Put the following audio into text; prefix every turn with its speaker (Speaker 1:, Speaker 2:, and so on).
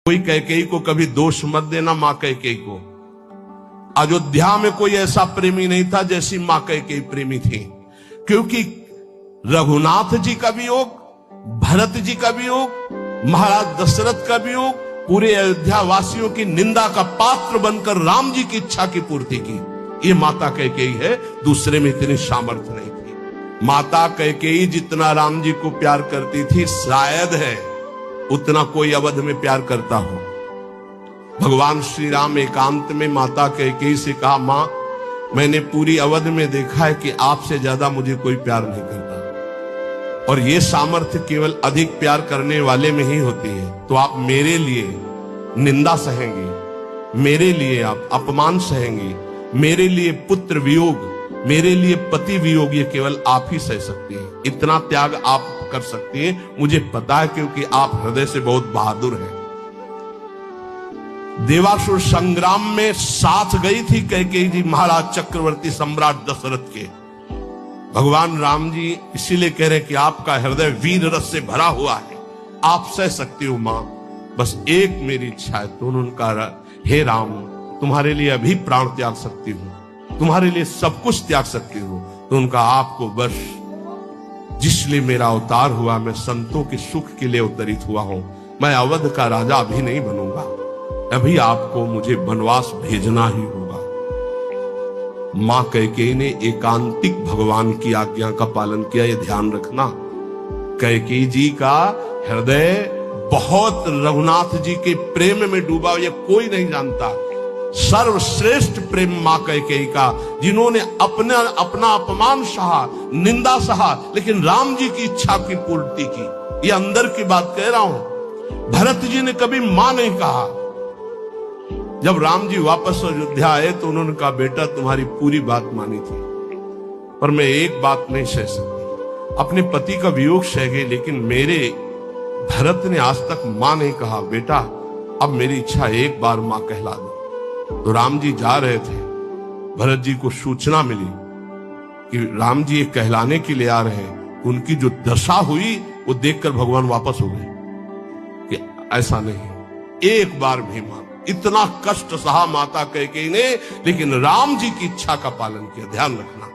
Speaker 1: कोई कैकेयी को कभी दोष मत देना। मां कैकेयी को अयोध्या में कोई ऐसा प्रेमी नहीं था जैसी मां कैकेयी प्रेमी थी, क्योंकि रघुनाथ जी का वियोग, भरत जी का वियोग, महाराज दशरथ का वियोग, पूरे अयोध्या वासियों की निंदा का पात्र बनकर राम जी की इच्छा की पूर्ति की। ये माता कैकेयी है, दूसरे में इतनी सामर्थ्य नहीं थी। माता कैकेयी जितना राम जी को प्यार करती थी, शायद है उतना कोई अवध में प्यार करता हो। भगवान श्री राम एकांत में माता कैकेयी से कहा, मां मैंने पूरी अवध में देखा है कि आपसे ज्यादा मुझे कोई प्यार नहीं करता, और ये सामर्थ्य केवल अधिक प्यार करने वाले में ही होती है। तो आप मेरे लिए निंदा सहेंगे, मेरे लिए आप अपमान सहेंगे, मेरे लिए पुत्र वियोग, मेरे लिए पति वियोग, ये केवल आप ही सह सकती हैं। इतना त्याग आप कर सकती हैं, मुझे पता है, क्योंकि आप हृदय से बहुत बहादुर हैं। देवासुर संग्राम में साथ गई थी कैकेयी जी महाराज चक्रवर्ती सम्राट दशरथ के। भगवान राम जी इसीलिए कह रहे हैं कि आपका हृदय वीर रस से भरा हुआ है, आप सह सकती हो मां, बस एक मेरी इच्छा है। तो उन्होंने कहा, हे राम तुम्हारे लिए अभी प्राण त्याग सकती हूं, तुम्हारे लिए सब कुछ त्याग सकती हूं। तो उनका आपको बस जिसलिए मेरा अवतार हुआ, मैं संतों के सुख के लिए अवतरित हुआ हूं, मैं अवध का राजा अभी नहीं बनूंगा, अभी आपको मुझे वनवास भेजना ही होगा। मां कैकेयी ने एकांतिक भगवान की आज्ञा का पालन किया, ये ध्यान रखना। कैकेयी जी का हृदय बहुत रघुनाथ जी के प्रेम में डूबा, ये कोई नहीं जानता। सर्वश्रेष्ठ प्रेम मां कैकेयी का, जिन्होंने अपना अपमान सहा, निंदा सहा, लेकिन राम जी की इच्छा की पूर्ति की। ये अंदर की बात कह रहा हूं। भरत जी ने कभी मां नहीं कहा। जब राम जी वापस अयोध्या आए तो उन्होंने कहा, बेटा तुम्हारी पूरी बात मानी थी, पर मैं एक बात नहीं सह सकती। अपने पति का वियोग सह गए, लेकिन मेरे भरत ने आज तक मां नहीं कहा। बेटा अब मेरी इच्छा एक बार मां कहला दो। तो राम जी जा रहे थे, भरत जी को सूचना मिली कि राम जी एक कहलाने के लिए आ रहे हैं। उनकी जो दशा हुई वो देखकर भगवान वापस हो गए कि ऐसा नहीं, एक बार भी मान। इतना कष्ट सहा माता कैकेयी ने, लेकिन राम जी की इच्छा का पालन किया। ध्यान रखना।